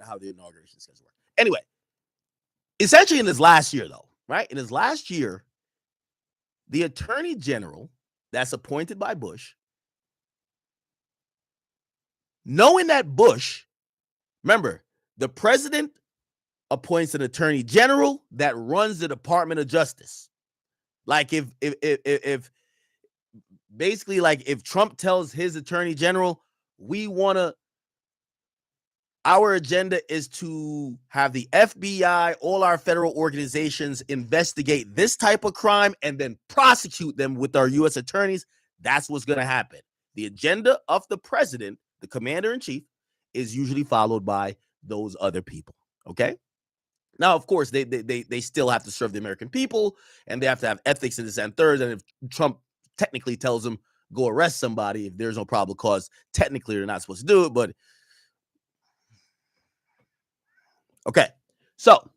how the inauguration schedule works. Anyway, essentially in his last year, though, right? In his last year, the attorney general that's appointed by Bush, knowing that Bush, remember, the president appoints an attorney general that runs the Department of Justice. Like if basically, like if Trump tells his attorney general, our agenda is to have the FBI, all our federal organizations investigate this type of crime and then prosecute them with our U.S. attorneys. That's what's going to happen. The agenda of the president, the commander in chief, is usually followed by those other people. Okay. Now, of course, they still have to serve the American people, and they have to have ethics and this and third. And if Trump technically tells them go arrest somebody, if there's no probable cause, technically they're not supposed to do it. But okay, so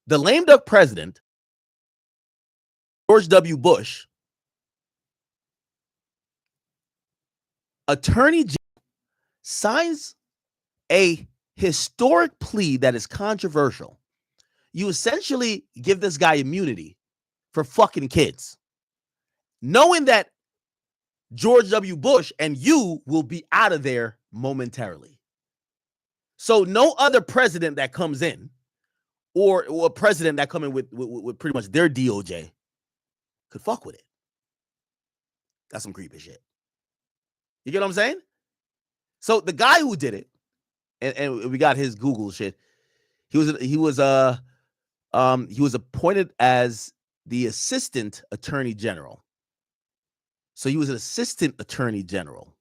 the lame duck president, George W. Bush, attorney general, signs a historic plea that is controversial. You essentially give this guy immunity for fucking kids, knowing that George W. Bush and you will be out of there momentarily. So no other president that comes in, or a president that come in with pretty much their DOJ, could fuck with it. That's some creepy shit. You get what I'm saying? So the guy who did it, and we got his Google shit. He was appointed as the assistant attorney general. So he was an assistant attorney general.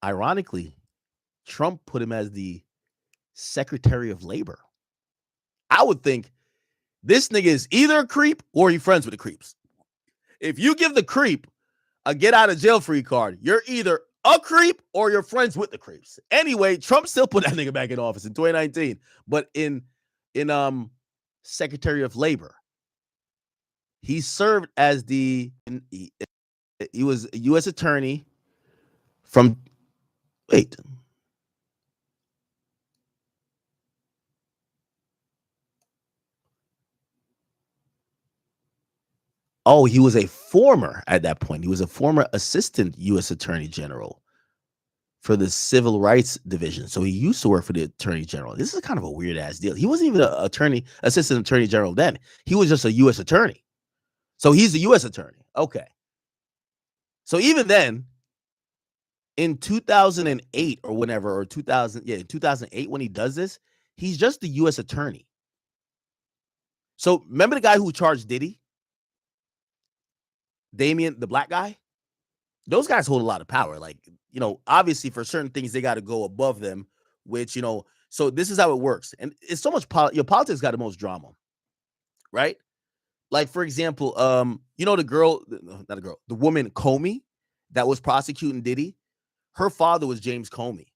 Ironically, Trump put him as the Secretary of Labor. I would think this nigga is either a creep or he's friends with the creeps. If you give the creep a get out of jail free card, you're either a creep or you're friends with the creeps. Anyway, Trump still put that nigga back in office in 2019, but in Secretary of Labor. He served as he was a U.S. attorney from Oh, he was a former, at that point, he was a former assistant U.S. attorney general for the Civil Rights Division. So he used to work for the attorney general. This is kind of a weird ass deal. He wasn't even an assistant attorney general then. He was just a U.S. attorney. So he's a U.S. attorney. Okay. So even then, in 2008 or whenever, or 2008 when he does this, he's just the U.S. attorney. So remember the guy who charged Diddy? Damien, the black guy? Those guys hold a lot of power. Like, you know, obviously for certain things, they got to go above them, which, you know, so this is how it works. And it's so much, your politics got the most drama, right? Like, for example, you know, the woman Comey that was prosecuting Diddy, her father was James Comey.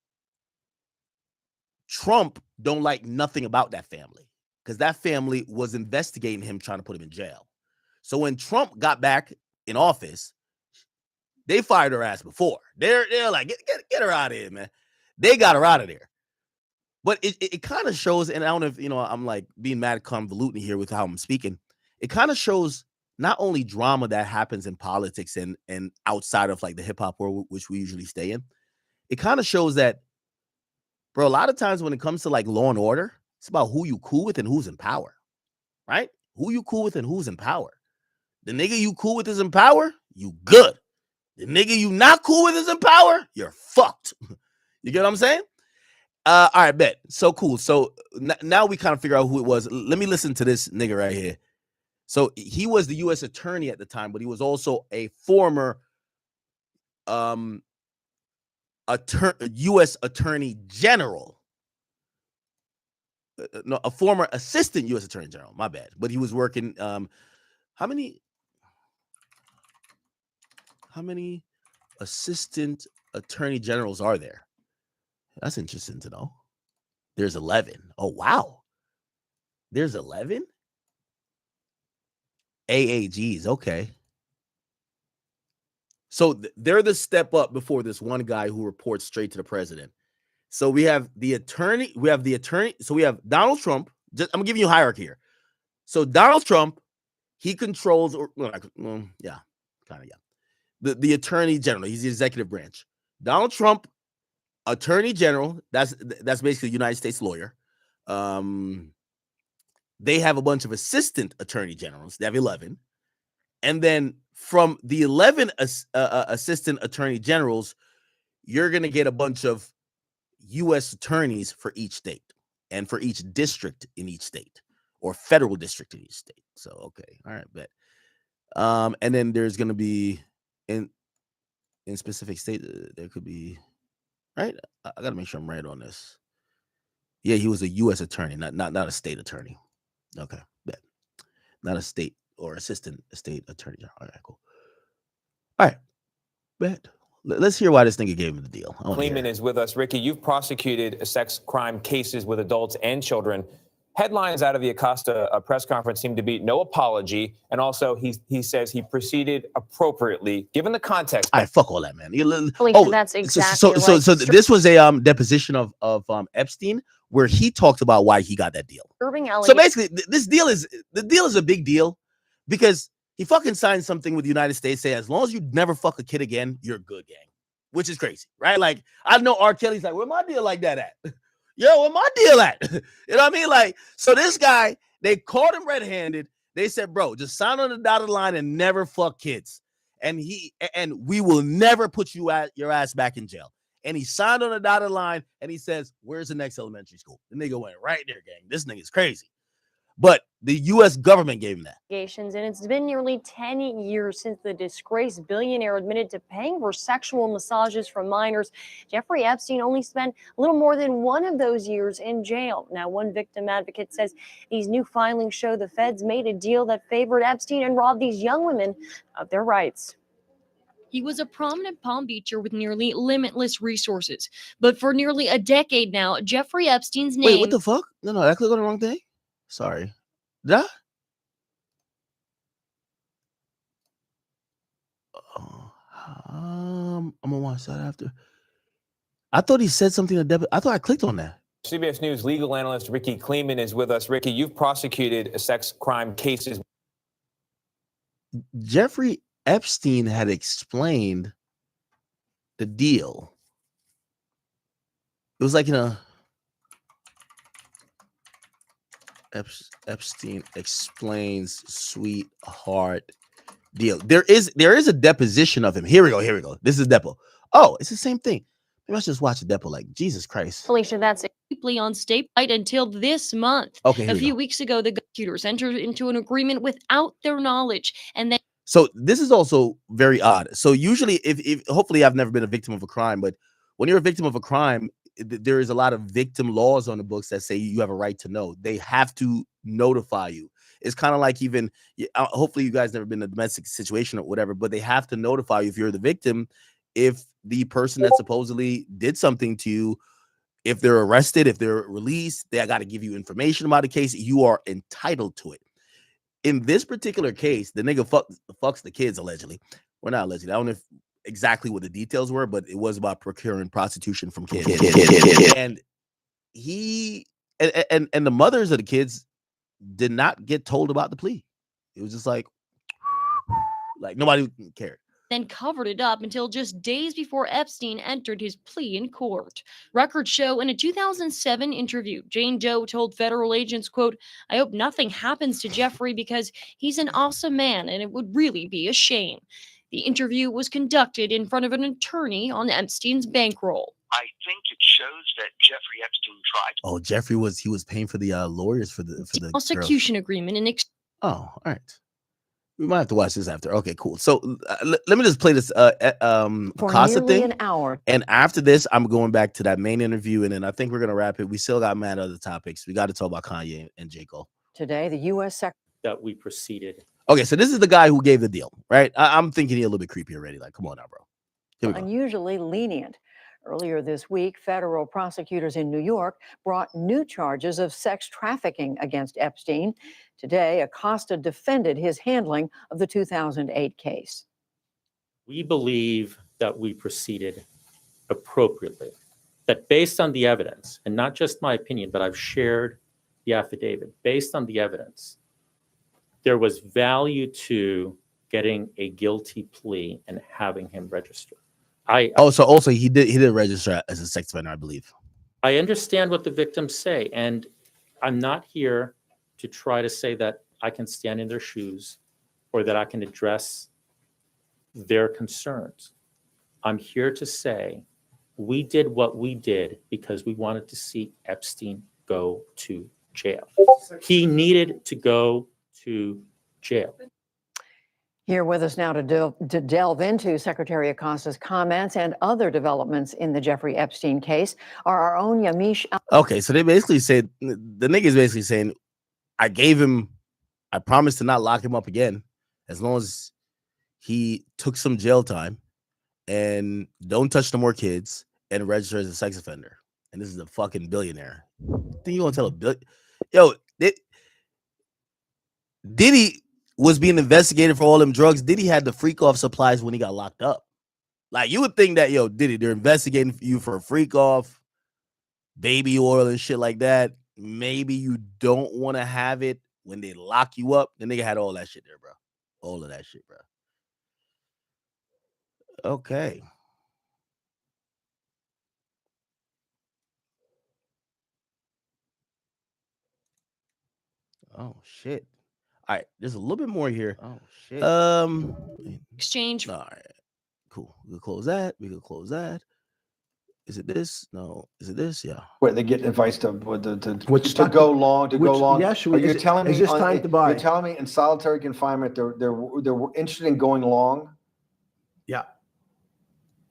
Trump don't like nothing about that family because that family was investigating him, trying to put him in jail. So when Trump got back in office, they fired her ass before. They're like, get her out of here, man. They got her out of there. But it kind of shows, and I don't know if, you know, I'm like being mad convoluting here with how I'm speaking. It kind of shows not only drama that happens in politics and outside of like the hip hop world, which we usually stay in. It kind of shows that, bro, a lot of times when it comes to like law and order, it's about who you cool with and who's in power, right? Who you cool with and who's in power. The nigga you cool with is in power, you good. The nigga you not cool with is in power, you're fucked. You get what I'm saying? All right, bet. So cool. So now we kind of figure out who it was. Let me listen to this nigga right here. So he was the U.S. attorney at the time, but he was also a former U.S. attorney general. No, a former assistant U.S. attorney general. My bad. But he was working. How many assistant attorney generals are there? That's interesting to know. There's 11. Oh, wow. There's 11? AAGs. Okay. So they're the step up before this one guy who reports straight to the president. So we have the attorney. So we have Donald Trump. I'm giving you hierarchy here. So Donald Trump, he controls, yeah. The attorney general. He's the executive branch. Donald Trump, attorney general. That's basically a United States lawyer. They have a bunch of assistant attorney generals. They have 11. And then from the 11 assistant attorney generals, you're going to get a bunch of U.S. attorneys for each state and for each district in each state or federal district in each state. So, okay. All right. Bet. And then there's going to be in specific state, there could be, right? I got to make sure I'm right on this. Yeah, he was a U.S. attorney, not a state attorney. Okay. Bet. Not a state or assistant state attorney. All right, cool. All right. Bet. Let's hear why this nigga gave him the deal. Kleeman is with us. Ricky, you've prosecuted sex crime cases with adults and children. Headlines out of the Acosta press conference seem to be no apology, and also he says he proceeded appropriately given the context. All right, fuck all that, man. That's exactly right. So this was a deposition of Epstein where he talked about why he got that deal. So basically, this deal is a big deal because he fucking signed something with the United States saying as long as you never fuck a kid again, you're good, gang. Which is crazy, right? Like, I know R. Kelly's like, where my deal like that at? Yo, where my deal at? You know what I mean? Like, so this guy, they caught him red-handed. They said, bro, just sign on the dotted line and never fuck kids. And we will never put your ass back in jail. And he signed on the dotted line and he says, where's the next elementary school? The nigga went right there, gang. This nigga's crazy. But the U.S. government gave him that. And it's been nearly 10 years since the disgraced billionaire admitted to paying for sexual massages from minors. Jeffrey Epstein only spent a little more than one of those years in jail. Now, one victim advocate says these new filings show the feds made a deal that favored Epstein and robbed these young women of their rights. He was a prominent Palm Beacher with nearly limitless resources. But for nearly a decade now, Jeffrey Epstein's name... Wait, what the fuck? No, I clicked on the wrong thing. Sorry. Did I? I'm gonna watch that after. I thought he said something to I thought I clicked on that. CBS News legal analyst Ricky Kleeman is with us. Ricky, you've prosecuted sex crime cases. Jeffrey Epstein had explained the deal. It was like Epstein explains sweetheart deal. There is a deposition of him. Here we go. This is Depo. Oh, it's the same thing. Maybe I should just watch the Depo. Like, Jesus Christ. Felicia, that's deeply on state right until this month. Okay. A few weeks ago, the prosecutors entered into an agreement without their knowledge, and then. So this is also very odd. So usually, if hopefully I've never been a victim of a crime, but when you're a victim of a crime, there is a lot of victim laws on the books that say you have a right to know. They have to notify you. It's kind of like even, hopefully you guys never been in a domestic situation or whatever, but they have to notify you if you're the victim, if the person that supposedly did something to you, if they're arrested, if they're released, they got to give you information about the case. You are entitled to it. In this particular case, the nigga fucks the kids allegedly. Well, not allegedly. I don't know exactly what the details were, but it was about procuring prostitution from kids. And he and the mothers of the kids did not get told about the plea. It was just like nobody cared. Then covered it up until just days before Epstein entered his plea in court. Records show in a 2007 interview, Jane Doe told federal agents, quote, "I hope nothing happens to Jeffrey because he's an awesome man and it would really be a shame." The interview was conducted in front of an attorney on Epstein's bankroll. I think it shows that Jeffrey Epstein tried. Oh, Jeffrey was paying for the lawyers for the prosecution agreement. Oh, all right. We might have to watch this after. Okay, cool. So let me just play this Acosta thing. An hour. And after this, I'm going back to that main interview, and then I think we're gonna wrap it. We still got mad other topics. We got to talk about Kanye and J. Cole. Today, the U.S. Secretary that we proceeded. Okay, so this is the guy who gave the deal, right? I'm thinking he's a little bit creepy already. Like, come on now, bro. Here we go. Unusually lenient. Earlier this week, federal prosecutors in New York brought new charges of sex trafficking against Epstein. Today, Acosta defended his handling of the 2008 case. We believe that we proceeded appropriately, that based on the evidence, and not just my opinion, but I've shared the affidavit, based on the evidence, there was value to getting a guilty plea and having him register. Also he did register as a sex offender, I believe. I understand what the victims say, and I'm not here to try to say that I can stand in their shoes or that I can address their concerns. I'm here to say we did what we did because we wanted to see Epstein go to jail. He needed to go to jail. Here with us now to delve into Secretary Acosta's comments and other developments in the Jeffrey Epstein case are our own Yamiche. Okay, so they basically said, the nigga's basically saying, I promised to not lock him up again as long as he took some jail time and don't touch no more kids and register as a sex offender. And this is a fucking billionaire. Think you gonna tell a billion? Yo, Diddy was being investigated for all them drugs. Diddy had the freak off supplies when he got locked up. Like, you would think that, yo, Diddy, they're investigating you for a freak off, baby oil and shit like that. Maybe you don't want to have it when they lock you up. The nigga had all that shit there, bro. All of that shit, bro. Okay. Oh shit. All right, there's a little bit more here. Oh shit. Exchange. All right. Cool. We can close that. We can close that. Is it this? No. Is it this? Yeah. Where they get advice to stock go long, which- yeah, sure. You're telling me is this time to buy? You're telling me in solitary confinement they're interested in going long. Yeah.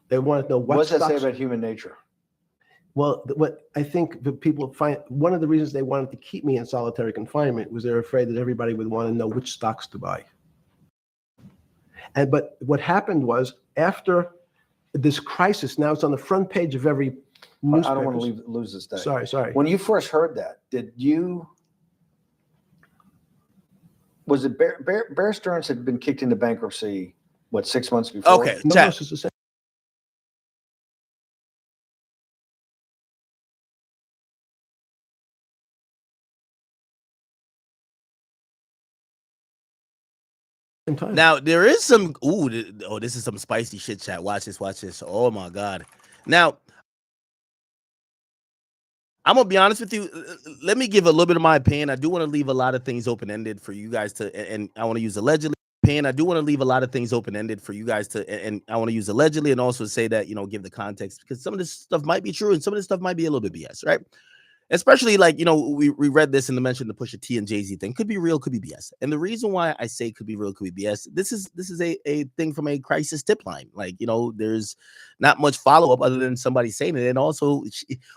They want to know What does that say stocks- about human nature? Well, what I think the people find, one of the reasons they wanted to keep me in solitary confinement was they're afraid that everybody would want to know which stocks to buy. But what happened was, after this crisis, now it's on the front page of every newspaper. I don't want to lose this day. Sorry. When you first heard that, was it Bear Stearns had been kicked into bankruptcy, 6 months before? Okay, No, chat. it's the same. Time. Now there is some this is some spicy shit, chat. Watch this. Oh my god. Now I'm gonna be honest with you. Let me give a little bit of my opinion. I do want to leave a lot of things open-ended for you guys to, and I want to use allegedly. I do want to leave a lot of things open-ended for you guys to, and I want to use allegedly and also say that, give the context, because some of this stuff might be true and some of this stuff might be a little bit BS, right? Especially we read this in the mention, the Pusha T and Jay-Z thing. Could be real, could be BS. And the reason why I say could be real, could be BS, this is a thing from a crisis tip line. There's not much follow-up other than somebody saying it. And also,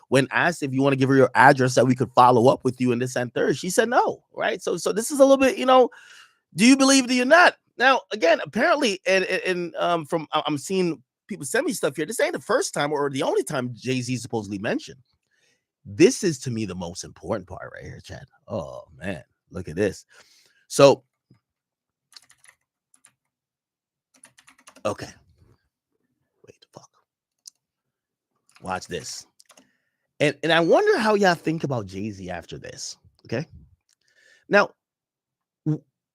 when asked if you want to give her your address that we could follow up with you in this and third, she said no, right? So this is a little bit, do you believe, do you not? Now, again, apparently, and from I'm seeing people send me stuff here. This ain't the first time or the only time Jay-Z supposedly mentioned. This is, to me, the most important part right here, Chad. Oh, man. Look at this. So, okay. Wait the fuck. Watch this. And I wonder how y'all think about Jay-Z after this, okay? Now,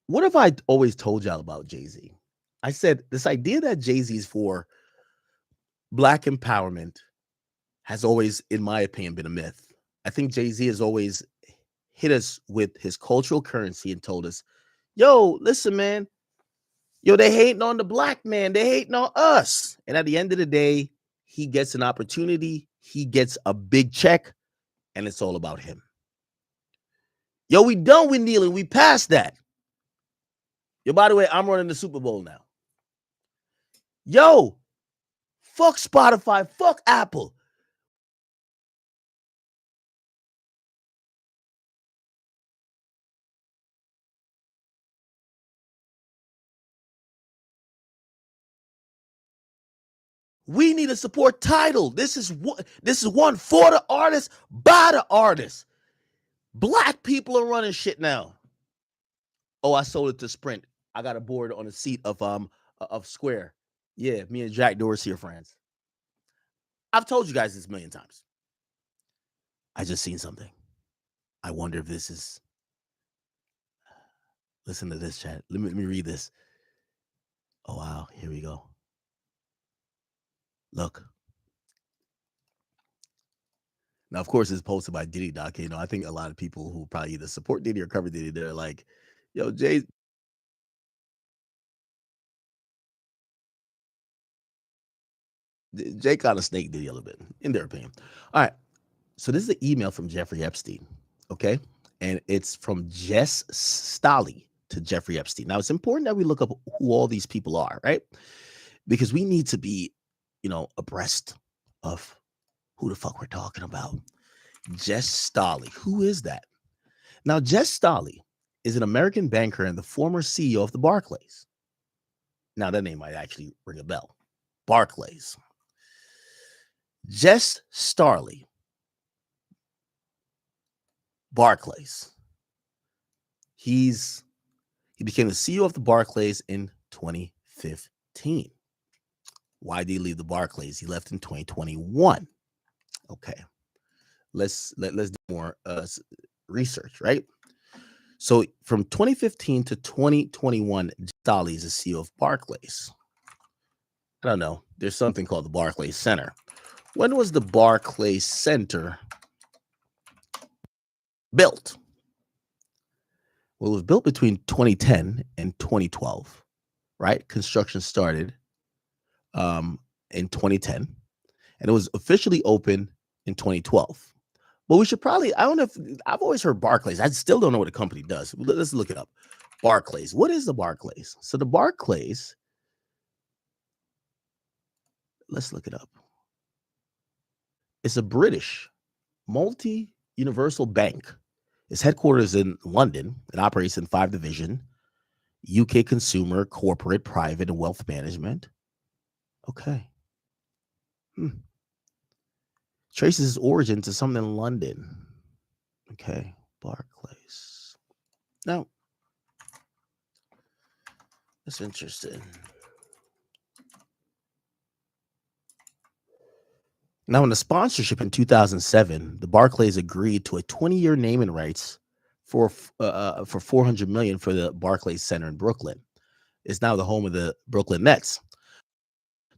what have I always told y'all about Jay-Z? I said this idea that Jay-Z is for Black empowerment has always, in my opinion, been a myth. I think Jay-Z has always hit us with his cultural currency and told us, yo, listen, man, they hating on the Black man. They hating on us. And at the end of the day, he gets an opportunity. He gets a big check, and it's all about him. Yo, we done with kneeling. We passed that. Yo, by the way, I'm running the Super Bowl now. Yo, fuck Spotify, fuck Apple. We need to support Tidal. This is one for the artist, by the artist. Black people are running shit now. Oh, I sold it to Sprint. I got a board on the seat of Square. Yeah, me and Jack Dorsey are friends. I've told you guys this a million times. I just seen something. I wonder if this is. Listen to this, chat. Let me read this. Oh, wow. Here we go. Look. Now, of course, it's posted by Diddy Doc. You know, I think a lot of people who probably either support Diddy or cover Diddy, they're like, yo, Jay. Jay kind of snaked Diddy a little bit, in their opinion. All right. So this is an email from Jeffrey Epstein. Okay. And it's from Jess Stolley to Jeffrey Epstein. Now, it's important that we look up who all these people are, right? Because we need to be, abreast of who the fuck we're talking about. Jess Stolley. Who is that? Now, Jess Stolley is an American banker and the former CEO of the Barclays. Now, that name might actually ring a bell. Barclays. Jess Stolley. Barclays. He became the CEO of the Barclays in 2015. Why did he leave the Barclays? He left in 2021. Okay. Let's do more research, right? So from 2015 to 2021, Stolley is the CEO of Barclays. I don't know. There's something called the Barclays Center. When was the Barclays Center built? Well, it was built between 2010 and 2012, right? Construction started in 2010, and it was officially open in 2012. But we should probably, I don't know if, I've always heard Barclays. I still don't know what the company does. Let's look it up. Barclays. What is the Barclays? So the Barclays, let's look it up. It's a British multi-universal bank. Its headquarters in London. It operates in 5 divisions: UK consumer, corporate, private, and wealth management. Okay. Traces its origin to something in London. Okay. Barclays. Now, that's interesting. Now, in the sponsorship in 2007, the Barclays agreed to a 20-year naming rights for $400 million for the Barclays Center in Brooklyn. It's now the home of the Brooklyn Nets.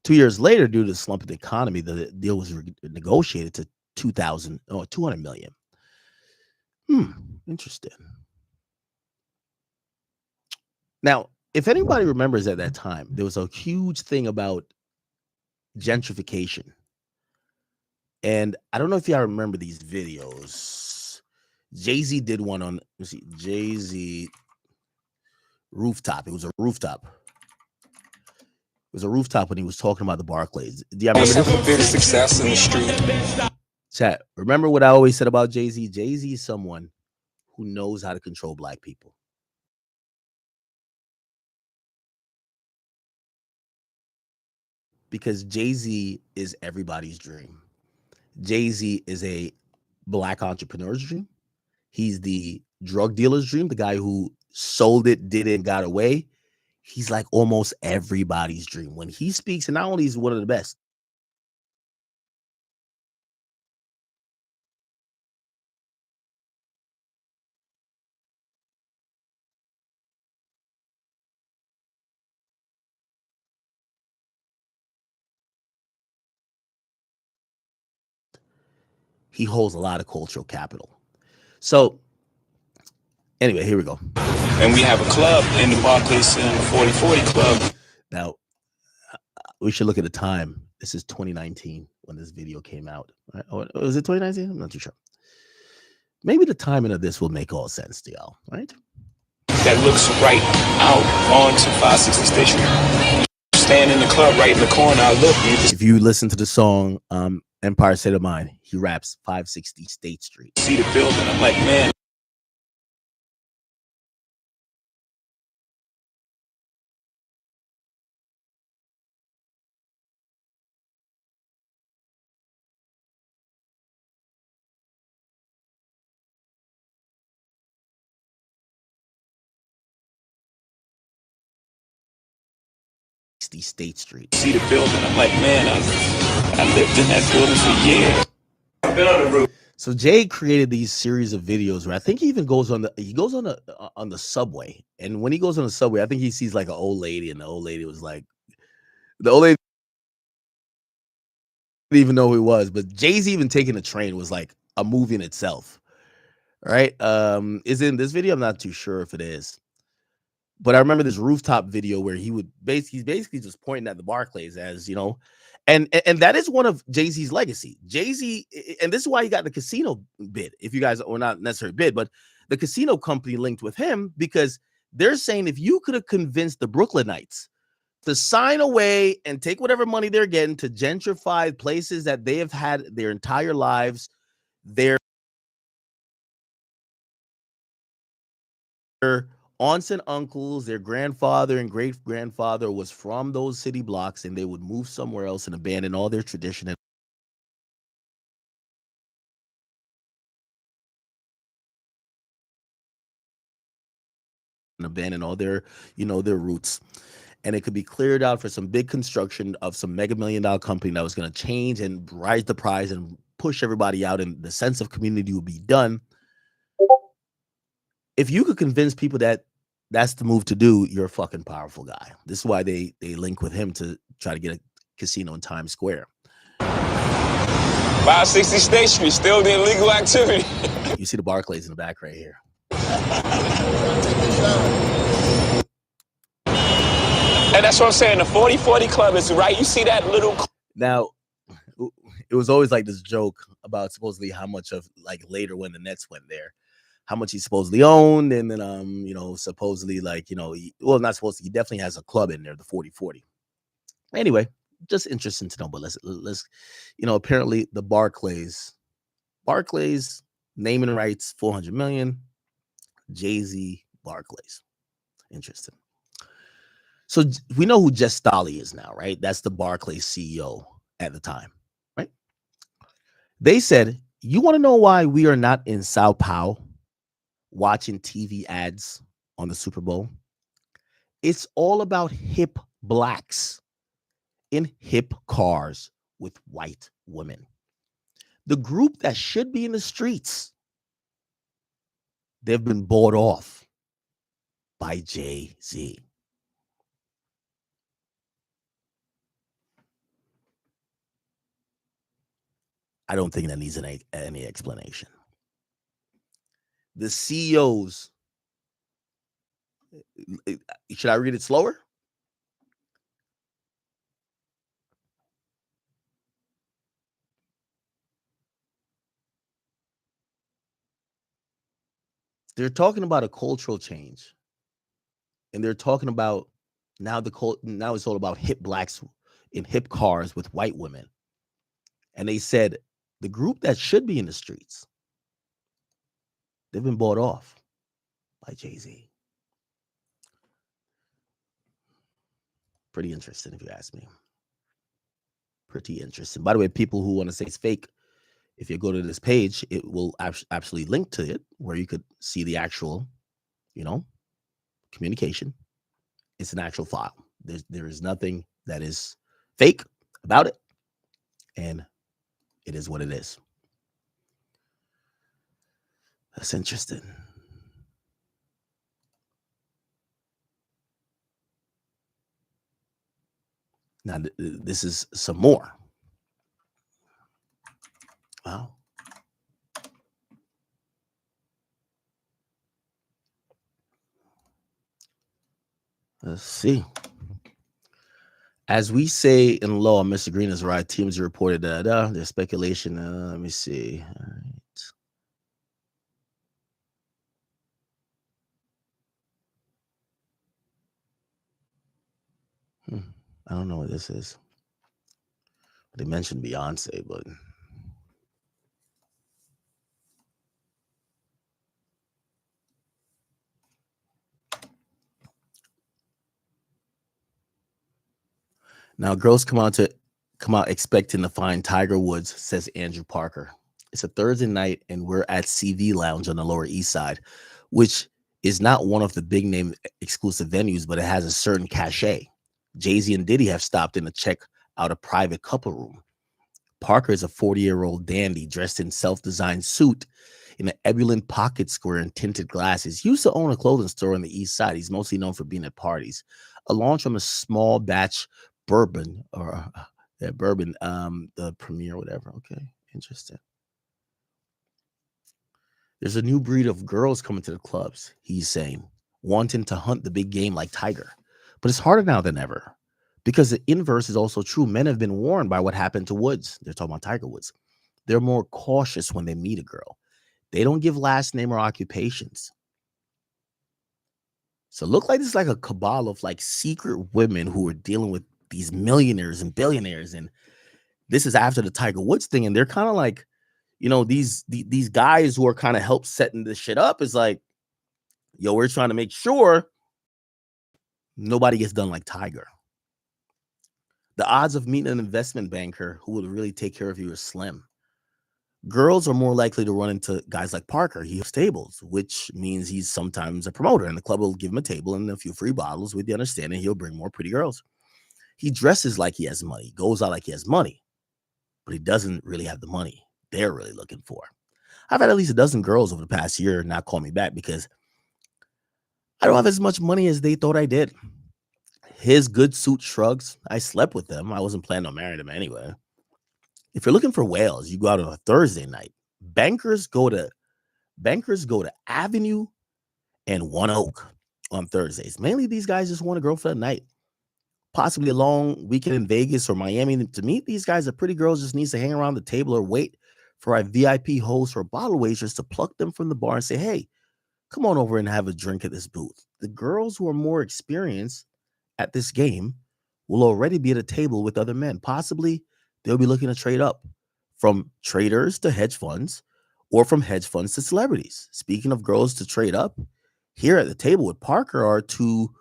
2 years later, due to the slump of the economy, the deal was negotiated to $200 million. Interesting. Now, if anybody remembers at that time, there was a huge thing about gentrification. And I don't know if y'all remember these videos. Jay-Z did one on, let's see, Jay-Z rooftop. It was a rooftop. It was a rooftop when he was talking about the Barclays. Do y'all remember this? A bit of success in the street. Chat, remember what I always said about Jay-Z? Jay-Z is someone who knows how to control black people. Because Jay-Z is everybody's dream. Jay-Z is a black entrepreneur's dream. He's the drug dealer's dream, the guy who sold it, did it, and got away. He's like almost everybody's dream. When he speaks, and not only is he one of the best, he holds a lot of cultural capital. So anyway, here we go. And we have a club in the Barclays Center, 4040 Club. Now, we should look at the time. This is 2019 when this video came out. Right? Oh, was it 2019? I'm not too sure. Maybe the timing of this will make all sense to y'all, right? That looks right out onto 560 Station. Stand in the club right in the corner. I look. If you listen to the song Empire State of Mind, he raps 560 State Street. See the building. I'm like, man. 560 State Street. See the building. I'm like, man, I lived in that building for years. I've been on the roof. So Jay created these series of videos where I think he even goes on the subway, and when he goes on the subway, I think he sees like an old lady, and the old lady didn't even know who he was. But Jay-Z even taking the train was like a movie in itself, right? Is it in this video? I'm not too sure if it is, but I remember this rooftop video where he's basically just pointing at the Barclays as, you know. And that is one of Jay-Z's legacy. Jay-Z, and this is why he got the casino bid. If you guys, or not necessarily bid, but the casino company linked with him, because they're saying if you could have convinced the Brooklynites to sign away and take whatever money they're getting to gentrify places that they have had their entire lives, their aunts and uncles, their grandfather and great grandfather was from those city blocks, and they would move somewhere else and abandon all their tradition and abandon all their, you know, their roots. And it could be cleared out for some big construction of some mega $1 million company that was going to change and rise the price and push everybody out, and the sense of community would be done. If you could convince people that that's the move to do, you're a fucking powerful guy. This is why they link with him to try to get a casino in Times Square. 560 State Street, still the illegal activity. You see the Barclays in the back right here. And that's what I'm saying. The 40-40 Club is right. You see that little. Now, it was always like this joke about supposedly how much of, like, later when the Nets went there, how much he supposedly owned, and then you know, supposedly, like, you know, well, not supposedly, he definitely has a club in there, the 40-40. Anyway, just interesting to know. But let's you know, apparently the Barclays naming rights, 400 million, Jay-Z Barclays. Interesting. So we know who Jess Stolly is now, right? That's the Barclays CEO at the time, right? They said, you want to know why we are not in Sao Paulo watching TV ads on the Super Bowl? It's all about hip blacks in hip cars with white women. The group that should be in the streets, they've been bought off by Jay-Z. I don't think that needs any explanation. The CEOs, should I read it slower? They're talking about a cultural change, and they're talking about now it's all about hip blacks in hip cars with white women. And they said the group that should be in the streets, they've been bought off by Jay-Z. Pretty interesting, if you ask me. Pretty interesting. By the way, people who want to say it's fake, if you go to this page, it will absolutely link to it where you could see the actual, you know, communication. It's an actual file. There is nothing that is fake about it. And it is what it is. That's interesting. Now, this is some more. Wow. Let's see. As we say in law, Mr. Green is right. Teams reported that there's speculation. Let me see. All right. I don't know what this is. They mentioned Beyonce, but now girls come out expecting to find Tiger Woods, says Andrew Parker. It's a Thursday night, and we're at CV Lounge on the Lower East Side, which is not one of the big name exclusive venues, but it has a certain cachet. Jay-Z and Diddy have stopped in to check out a private couple room. Parker is a 40-year-old dandy dressed in self-designed suit in an ebullient pocket square and tinted glasses. He used to own a clothing store on the East Side. He's mostly known for being at parties. A launch from a small batch bourbon, or the premiere, whatever. Okay, interesting. There's a new breed of girls coming to the clubs, he's saying, wanting to hunt the big game like Tiger. But it's harder now than ever, because the inverse is also true. Men have been warned by what happened to Woods. They're talking about Tiger Woods. They're more cautious when they meet a girl. They don't give last name or occupations. So it look like it's like a cabal of like secret women who are dealing with these millionaires and billionaires. And this is after the Tiger Woods thing. And they're kind of like, you know, these guys who are kind of help setting this shit up is like, yo, we're trying to make sure nobody gets done like Tiger. The odds of meeting an investment banker who would really take care of you are slim. Girls are more likely to run into guys like Parker. He has tables, which means he's sometimes a promoter, and the club will give him a table and a few free bottles with the understanding he'll bring more pretty girls. He dresses like he has money, goes out like he has money, but he doesn't really have the money they're really looking for. I've had at least a dozen girls over the past year not call me back because I don't have as much money as they thought I did. His good suit shrugs. I slept with them. I wasn't planning on marrying them anyway. If you're looking for whales, you go out on a Thursday night. Bankers go to Avenue and One Oak on Thursdays. Mainly these guys just want a girl for the night. Possibly a long weekend in Vegas or Miami. To meet these guys, a pretty girl just needs to hang around the table or wait for a VIP host or bottle waitress to pluck them from the bar and say, hey, come on over and have a drink at this booth. The girls who are more experienced at this game will already be at a table with other men. Possibly they'll be looking to trade up from traders to hedge funds or from hedge funds to celebrities. Speaking of girls to trade up, here at the table with Parker are two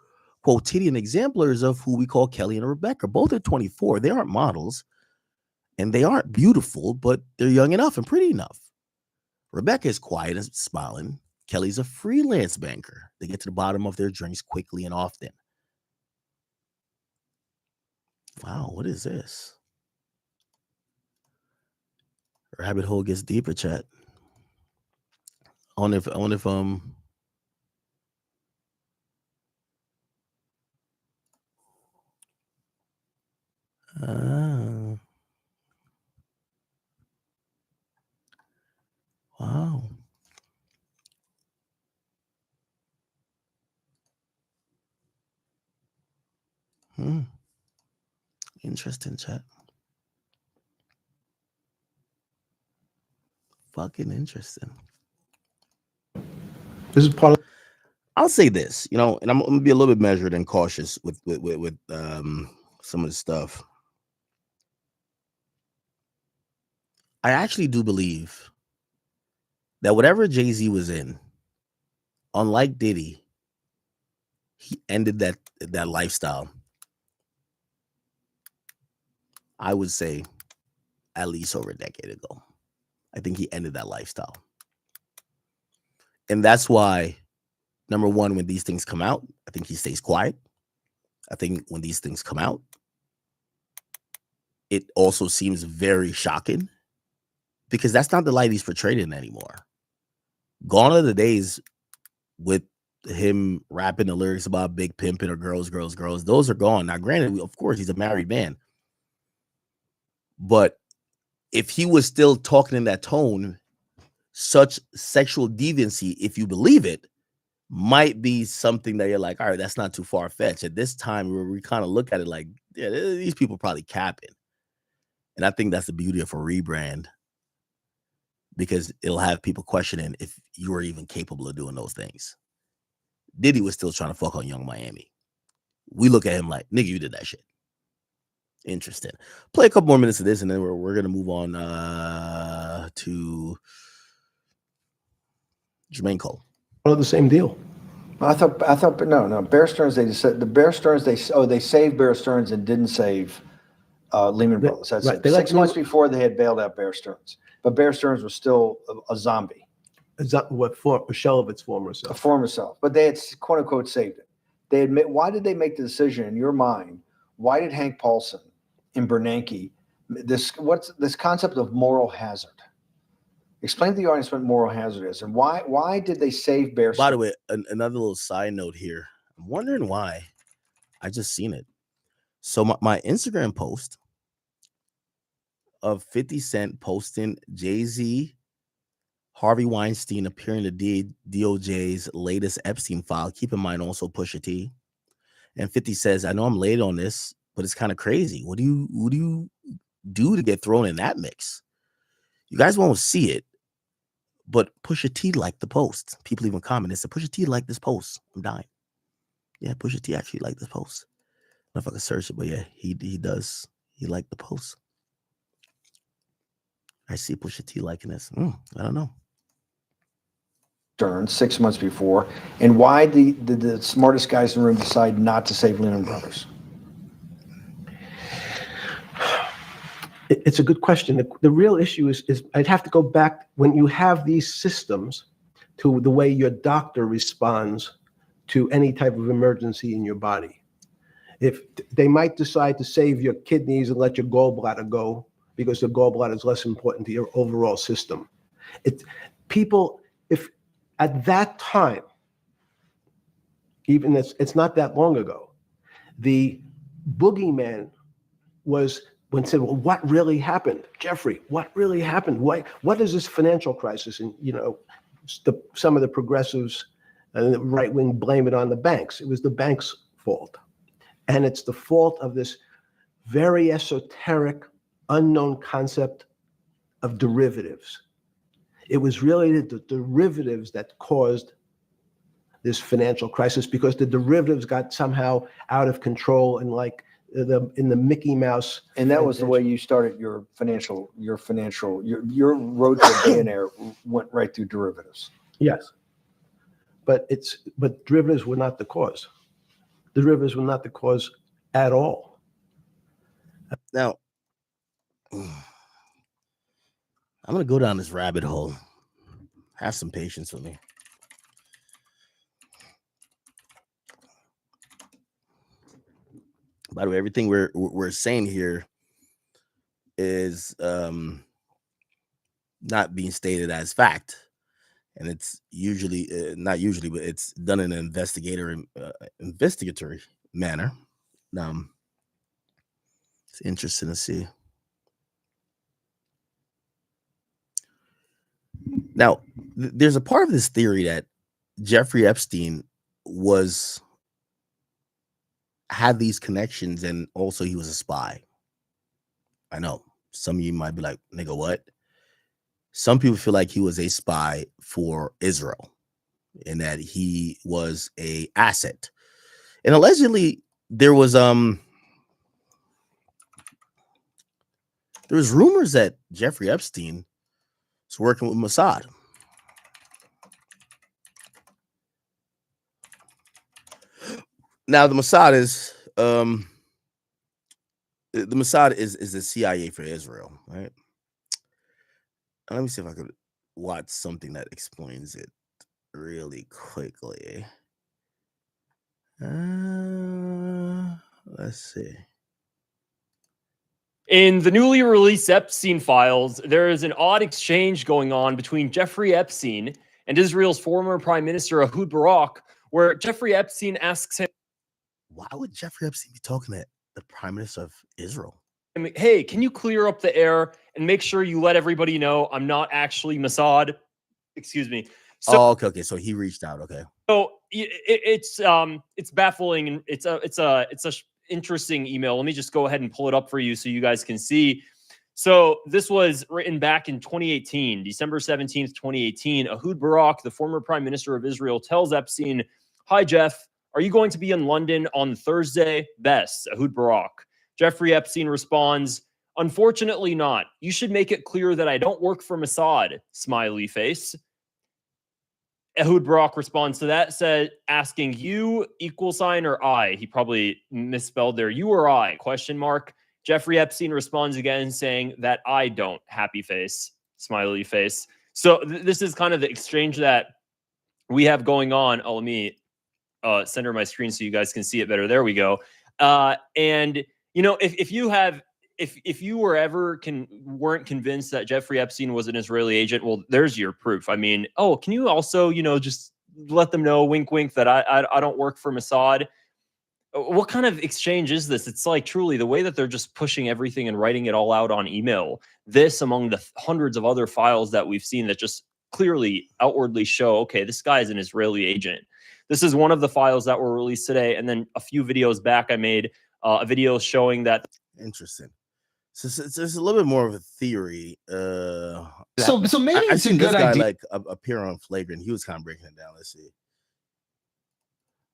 quotidian exemplars of who we call Kelly and Rebecca. Both are 24. They aren't models and they aren't beautiful, but they're young enough and pretty enough. Rebecca is quiet and smiling. Kelly's a freelance banker. They get to the bottom of their drinks quickly and often. Wow, what is this? Rabbit hole gets deeper, chat. I wonder if wow. Interesting, chat. Fucking interesting. This is part of. I'll say this, you know, and I'm gonna be a little bit measured and cautious with some of the stuff. I actually do believe that whatever Jay-Z was in, unlike Diddy, he ended that lifestyle. I would say at least over a decade ago. I think he ended that lifestyle. And that's why, number one, when these things come out, I think he stays quiet. I think when these things come out, it also seems very shocking because that's not the light he's portrayed in anymore. Gone are the days with him rapping the lyrics about big pimping or girls. Those are gone. Now, granted, of course, he's a married man. But if he was still talking in that tone, such sexual deviancy, if you believe it, might be something that you're like, all right, that's not too far-fetched. At this time, we kind of look at it like, yeah, these people probably capping. And I think that's the beauty of a rebrand, because it'll have people questioning if you were even capable of doing those things. Diddy was still trying to fuck on Young Miami. We look at him like, nigga, you did that shit. Interesting. Play a couple more minutes of this, and then we're gonna move on to Jermaine Cole. Part of the same deal. I thought, but no. Bear Stearns. They just said the Bear Stearns. They saved Bear Stearns and didn't save Lehman Brothers. That's right. it. 6 months before they had bailed out Bear Stearns, but Bear Stearns was still a zombie. A shell of its former self. A former self, but they had quote unquote saved it. They admit. Why did they make the decision in your mind? why did Hank Paulson and Bernanke, what's this concept of moral hazard? Explain to the audience what moral hazard is, and why did they save Bear Stearns? By the way, another little side note here. I'm wondering why. I just seen it. So my Instagram post of 50 Cent posting Jay-Z, Harvey Weinstein appearing in the DOJ's latest Epstein file. Keep in mind also Pusha T. And 50 says, I know I'm late on this, but it's kind of crazy. What do you do to get thrown in that mix? You guys won't see it, but Pusha T liked the post. People even comment. They said, Pusha T liked this post. I'm dying. Yeah, Pusha T actually liked this post. I don't know if I can search it, but yeah, he does. He liked the post. I see Pusha T liking this. I don't know. Stearns 6 months before, and why did the smartest guys in the room decide not to save Lehman Brothers? It's a good question. The real issue is I'd have to go back when you have these systems to the way your doctor responds to any type of emergency in your body. If they might decide to save your kidneys and let your gallbladder go because the gallbladder is less important to your overall system. If at that time, even it's not that long ago, the boogeyman was when said, well, what really happened? Jeffrey, what really happened? What is this financial crisis? And, some of the progressives and the right wing blame it on the banks. It was the banks' fault. And it's the fault of this very esoteric, unknown concept of derivatives. It was really the derivatives that caused this financial crisis because the derivatives got somehow out of control and in the Mickey Mouse. And that was the way you started your road to a billionaire went right through derivatives. Yes. But derivatives were not the cause. Derivatives were not the cause at all. Now, I'm going to go down this rabbit hole. Have some patience with me. By the way, everything we're saying here is not being stated as fact, and it's usually not usually, but it's done in an investigatory manner. It's interesting to see. Now, there's a part of this theory that Jeffrey Epstein had these connections, and also he was a spy. I know some of you might be like, nigga, what? Some people feel like he was a spy for Israel and that he was a asset. And allegedly there was rumors that Jeffrey Epstein was working with Mossad. Now the Mossad is the CIA for Israel, right? Let me see if I could watch something that explains it really quickly. Let's see. In the newly released Epstein files, there is an odd exchange going on between Jeffrey Epstein and Israel's former Prime Minister Ehud Barak, where Jeffrey Epstein asks him, why would Jeffrey Epstein be talking to the Prime Minister of Israel? Hey, can you clear up the air and make sure you let everybody know I'm not actually Mossad? Excuse me. So, okay. So he reached out. Okay. So it's baffling, and it's a interesting email. Let me just go ahead and pull it up for you so you guys can see. So this was written back in 2018, December 17th, 2018. Ehud Barak, the former Prime Minister of Israel, tells Epstein, "Hi, Jeff. Are you going to be in London on Thursday?" Best, Ehud Barak. Jeffrey Epstein responds, "Unfortunately not. You should make it clear that I don't work for Mossad." Smiley face. Ehud Barak responds to that, asking, "You, $, or I?" He probably misspelled there. "You or I?" ? Jeffrey Epstein responds again saying that I don't. Happy face. Smiley face. So this is kind of the exchange that we have going on. Oh, let me center my screen so you guys can see it better. There we go. And you know, if you were ever weren't convinced that Jeffrey Epstein was an Israeli agent, well, there's your proof. I mean, oh, can you also, you know, just let them know, wink, wink, that I don't work for Mossad? What kind of exchange is this? It's like truly the way that they're just pushing everything and writing it all out on email. This among the hundreds of other files that we've seen that just clearly outwardly show, okay, this guy is an Israeli agent. This is one of the files that were released today. And then a few videos back, I made a video showing that. Interesting. So it's a little bit more of a theory. So maybe I've it's a seen this good guy idea. like appear on Flagrant. He was kind of breaking it down. Let's see.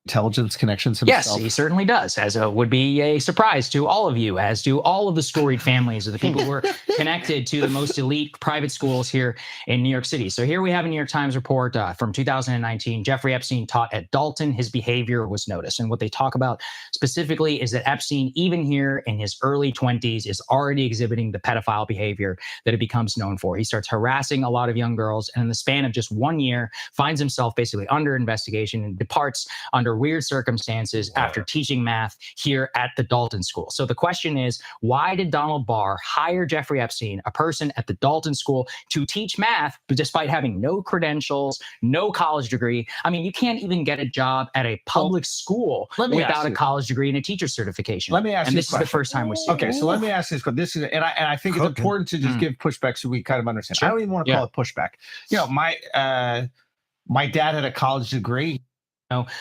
Intelligence connections Yes, himself. he certainly does, as would be a surprise to all of you, as do all of the storied families of the people who are connected to the most elite private schools here in New York City. So here we have a New York Times report from 2019. Jeffrey Epstein taught at Dalton. His behavior was noticed. And what they talk about specifically is that Epstein, even here in his early 20s, is already exhibiting the pedophile behavior that he becomes known for. He starts harassing a lot of young girls, and in the span of just 1 year, finds himself basically under investigation and departs under weird circumstances after teaching math here at the Dalton School. So the question is, why did Donald Barr hire Jeffrey Epstein, a person at the Dalton School, to teach math, but despite having no credentials, no college degree? I mean, you can't even get a job at a public school without a college degree and a teacher certification. Let me ask you this is the first time we see Okay, it. so let me ask this question. This is, and I think it's important to just give pushback so we kind of understand. I don't even want to call it pushback. You know, my dad had a college degree.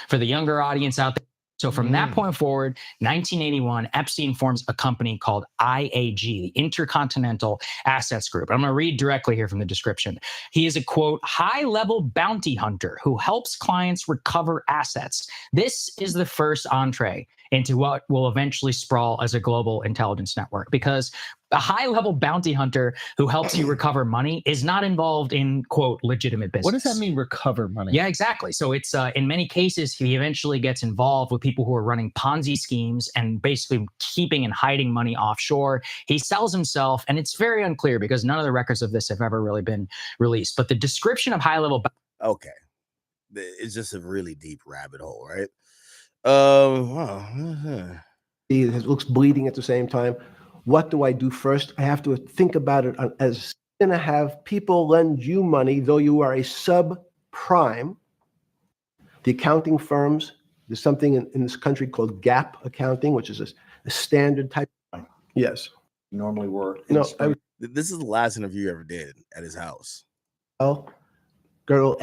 For the younger audience out there. So from that point forward, 1981, Epstein forms a company called IAG, the Intercontinental Assets Group. I'm going to read directly here from the description. He is a, quote, high-level bounty hunter who helps clients recover assets. This is the first entree into what will eventually sprawl as a global intelligence network, because a high-level bounty hunter who helps you recover money is not involved in, quote, legitimate business. What does that mean, recover money? Yeah, exactly. So it's in many cases, he eventually gets involved with people who are running Ponzi schemes and basically keeping and hiding money offshore. He sells himself, and it's very unclear because none of the records of this have ever really been released. But the description of high-level... Okay. It's just a really deep rabbit hole, right? He looks bleeding at the same time. What do I do first? I have to think about it as going to have people lend you money, though you are a subprime. The accounting firms, there's something in this country called GAAP accounting, which is a standard type. Yes. Normally were. No, this is the last interview you ever did at his house. Girl,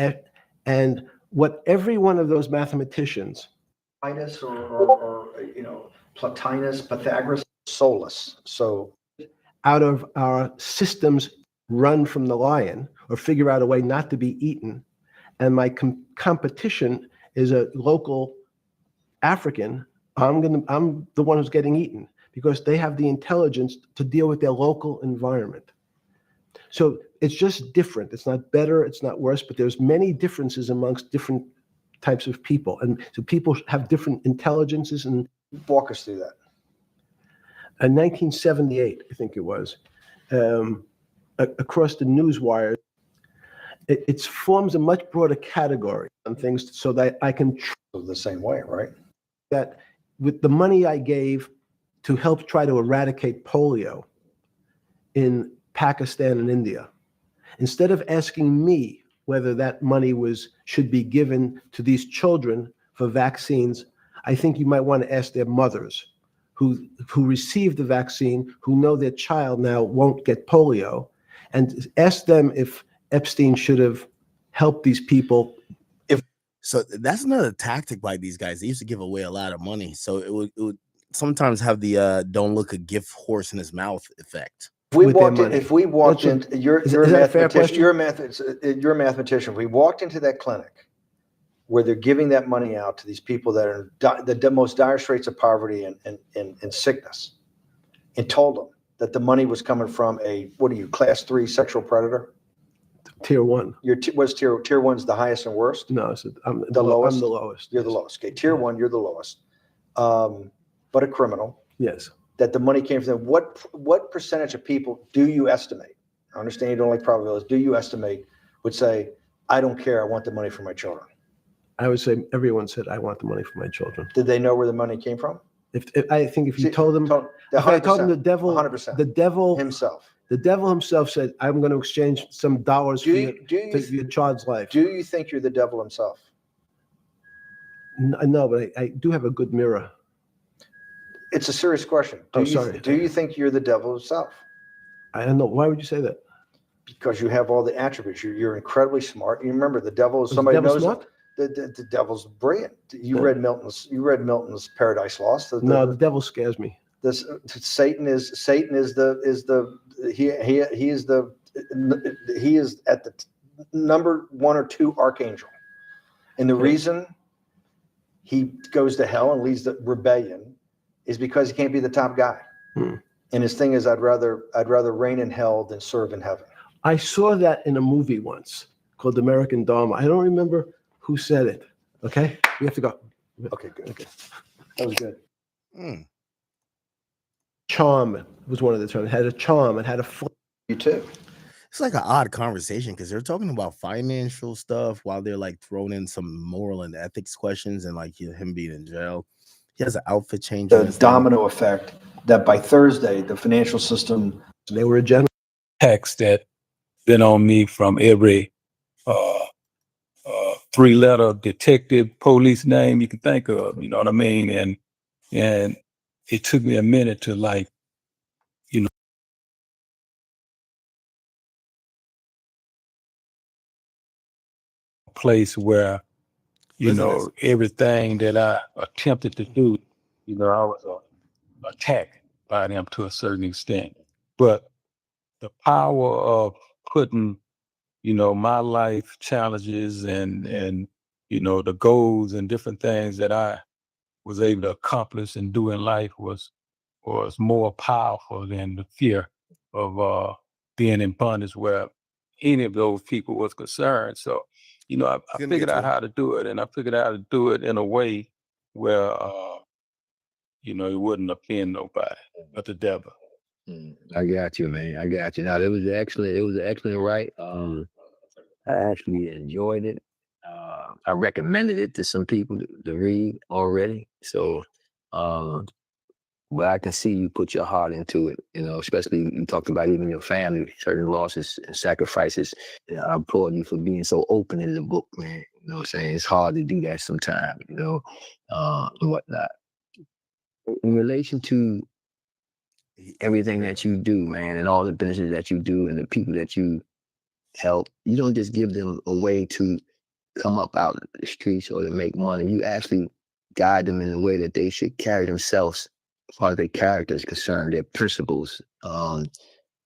and what every one of those mathematicians, Plotinus or Plotinus, Pythagoras, soulless. So out of our systems run from the lion or figure out a way not to be eaten. And my competition is a local African. I'm the one who's getting eaten because they have the intelligence to deal with their local environment. So it's just different. It's not better, it's not worse, but there's many differences amongst different types of people. And so people have different intelligences. And walk us through that. In 1978, I think it was, across the news wire, it forms a much broader category on things so that I can the same way, right? That with the money I gave to help try to eradicate polio in Pakistan and India, instead of asking me whether that money should be given to these children for vaccines, I think you might want to ask their mothers who received the vaccine, who know their child now won't get polio, and ask them if Epstein should have helped these people. So that's another tactic by these guys. They used to give away a lot of money. So it would sometimes have the don't look a gift horse in his mouth effect. If we walked into, you're a mathematician. You're a mathematician. If we walked into that clinic where they're giving that money out to these people that are the most dire straits of poverty and sickness, and told them that the money was coming from class 3 sexual predator? Tier 1. What's tier 1's the highest and worst? No, so I'm the lowest. I'm the lowest. You're the lowest. Okay, tier 1, you're the lowest. But a criminal. Yes. That the money came from them. What percentage of people do you estimate? I understand you don't like probabilities. Do you estimate would say, I don't care, I want the money for my children? I would say everyone said, I want the money for my children. Did they know where the money came from? If I think if you See, told him, if I told him 100%. the devil himself. The devil himself said, "I'm going to exchange some dollars for your child's life." Do you think you're the devil himself? No, but I do have a good mirror. It's a serious question. Sorry. Do you think you're the devil himself? I don't know. Why would you say that? Because you have all the attributes. You're incredibly smart. You remember the devil is somebody knows smart? The devil's brilliant. You read Milton's Paradise Lost. No, the devil scares me. Satan is at the number 1 or 2 archangel, and the reason he goes to hell and leads the rebellion is because he can't be the top guy. And his thing is, I'd rather reign in hell than serve in heaven. I saw that in a movie once called American Dharma. I don't remember who said it. Okay, we have to go. Okay, good. Okay, that was good. Charm was one of the terms. It had a charm. It had a flavor. You too. It's like an odd conversation because they're talking about financial stuff while they're like throwing in some moral and ethics questions and like him being in jail. He has an outfit change. The domino effect that by Thursday the financial system. They were a general tax that been on me from every 3-letter detective police name you can think of. You know what I mean? And it took me a minute to place where everything that I attempted to do, I was attacked by them to a certain extent. But the power of putting, my life challenges and the goals and different things that I was able to accomplish and do in life was more powerful than the fear of being in bondage where any of those people was concerned. So, I figured out how to do it, and I figured out how to do it in a way where, it wouldn't offend nobody but the devil. I got you, man. I got you. Now, it was an excellent write. I actually enjoyed it. I recommended it to some people to read already. So, but I can see you put your heart into it, especially you talked about even your family, certain losses and sacrifices. I applaud you for being so open in the book, man. You know what I'm saying? It's hard to do that sometimes, and whatnot. In relation to everything that you do, man, and all the businesses that you do and the people that you help, you don't just give them a way to come up out of the streets or to make money. You actually guide them in a way that they should carry themselves as far as their character is concerned, their principles.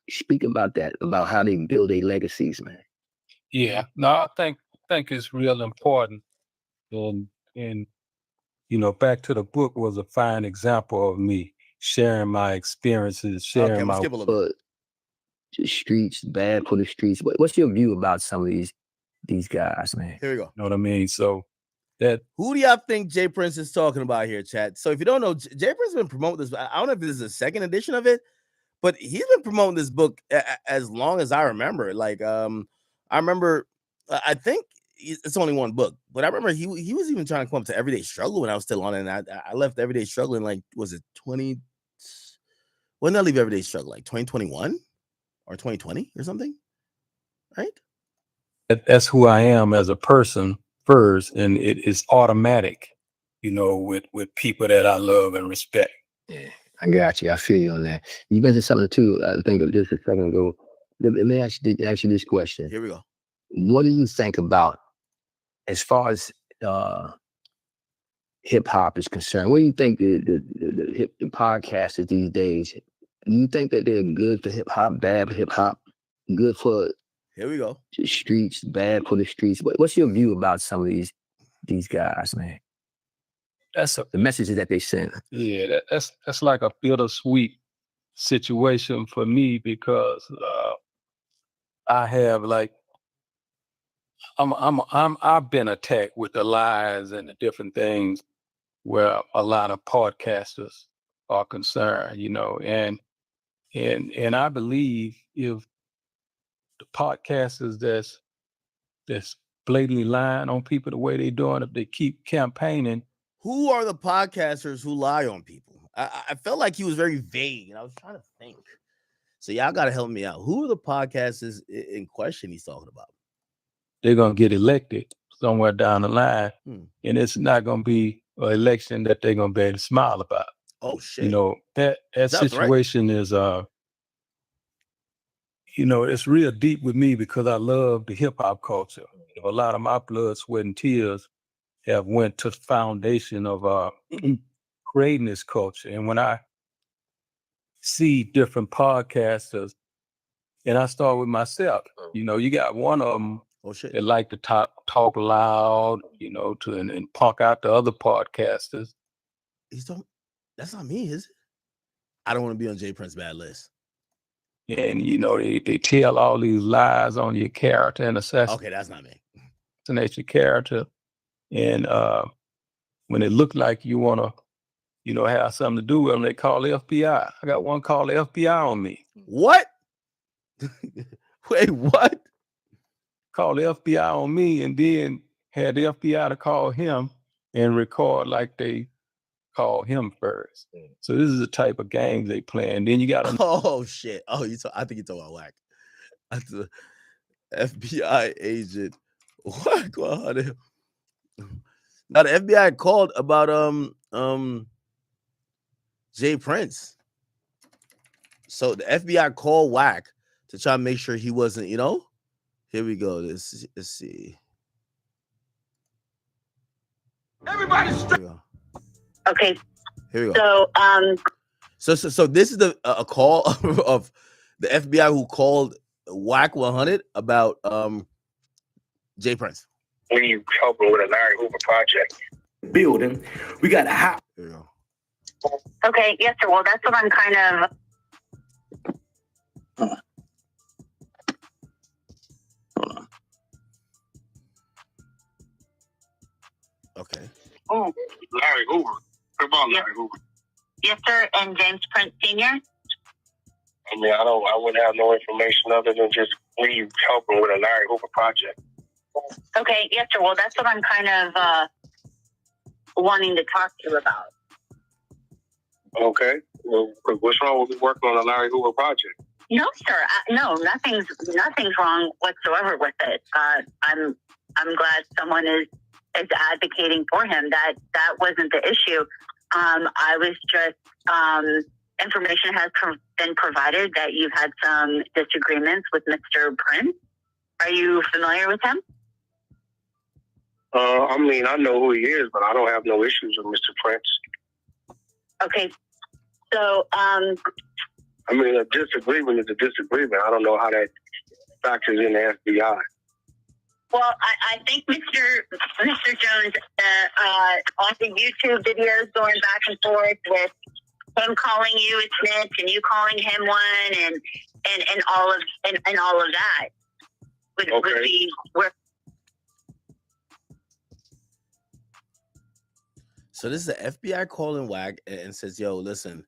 Speak about that, about how they build their legacies, man. Yeah, no, I think it's real important. And back to the book was a fine example of me sharing my experiences, sharing my streets, bad for the streets. What's your view about some of these guys, man? Here we go. You know what I mean? So who do y'all think Jay Prince is talking about here, chat? So if you don't know, Jay Prince has been promoting this. I don't know if this is a second edition of it, but he's been promoting this book as long as I remember. Like, I remember, I think it's only one book, but I remember he was even trying to come up to Everyday Struggle when I was still on it. And I left Everyday Struggle in, like, was it 20? When did I leave Everyday Struggle? Like 2021 or 2020 or something, right? That's who I am as a person first, and it is automatic, with people that I love and respect. Yeah, I got you. I feel you on that. You mentioned something too. I think of just a second ago. Let me ask you this question. Here we go. What do you think about, as far as hip hop is concerned? What do you think the podcasters these days? Do you think that they're good for hip hop, bad for hip hop, good for? Here we go. Streets, bad for the streets. What's your view about some of these guys, man? The messages that they send. Yeah, that's like a bittersweet situation for me because I have I've been attacked with the lies and the different things where a lot of podcasters are concerned, and I believe if the podcasters that's blatantly lying on people the way they're doing, if they keep campaigning. Who are the podcasters who lie on people? I felt like he was very vague, and I was trying to think. So y'all got to help me out. Who are the podcasters in question he's talking about? They're gonna get elected somewhere down the line, and it's not gonna be an election that they're gonna be able to smile about. Oh shit! You know, that situation is you know, it's real deep with me because I love the hip hop culture. You know, a lot of my blood, sweat, and tears have went to the foundation of creating this culture. And when I see different podcasters, and I start with myself, you know, you got one of them that like to talk loud, you know, and punk out the other podcasters. That's not me, is it? I don't want to be on J Prince's bad list. And you know, they tell all these lies on your character and Okay, that's not me. Assassinate your character. And when it look like you want to, you know, have something to do with them, they call the FBI. I got one call the FBI on me. What? Wait, what? Call the FBI on me, and then had the FBI to call him and record like they called him first. So this is the type of game they play. And then you got oh shit. Oh, I think you're talking about Whack. FBI agent Whack. Now the FBI called about J Prince. So the FBI called Whack to try to make sure he wasn't, you know. Here we go. Let's see. Everybody's okay. Here we go. So this is a call of the FBI who called Whack 100 about J Prince. When you helping with a Larry Hoover project. building. We got a house. Okay, yes, sir. Well, that's what I'm kind of. Okay. Oh, Larry Hoover. What about Larry Hoover? Yes, sir. And James Prince Sr. I mean, I wouldn't have no information other than just when you helping with a Larry Hoover project. Okay, yes, sir. Well, that's what I'm kind of wanting to talk to you about. Okay. Well, what's wrong with working on a Larry Hoover project? No, sir. No, nothing's wrong whatsoever with it. I'm glad someone is advocating for him. That wasn't the issue. I was just information has been provided that you've had some disagreements with Mr. Prince. Are you familiar with him? I mean, I know who he is, but I don't have no issues with Mr. Prince. Okay. So, I mean, a disagreement is a disagreement. I don't know how that factors in the FBI. Well, I think Mr. Jones, on the YouTube videos going back and forth with him calling you a snitch and you calling him one, and all of that would be where. So this is the FBI calling Wag and says, "Yo, listen,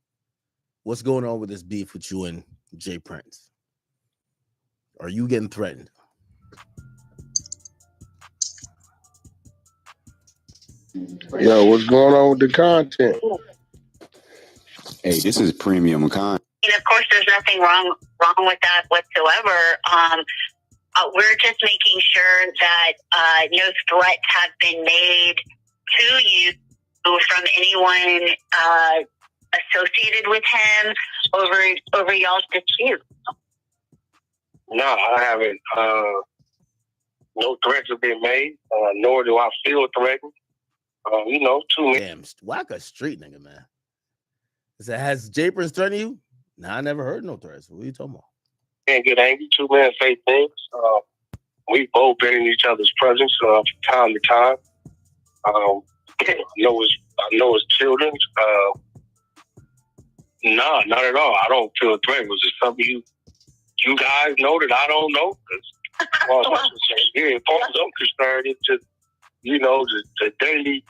what's going on with this beef with you and J Prince? Are you getting threatened?" Yo, what's going on with the content? Hey, this is premium content. And of course, there's nothing wrong with that whatsoever. We're just making sure that no threats have been made to you from anyone associated with him over y'all's dispute. No, I haven't. No threats have been made, nor do I feel threatened. You know, too many. Damn, Whack a street nigga, man. Has J Prince threatened you? Nah, I never heard no threats. What are you talking about? Can't get angry. Two men say things. We've both been in each other's presence from time to time. I know his children. Nah, not at all. I don't feel threatened. Was it something you guys know that I don't know? As far as I'm concerned, it's just, you know, the daily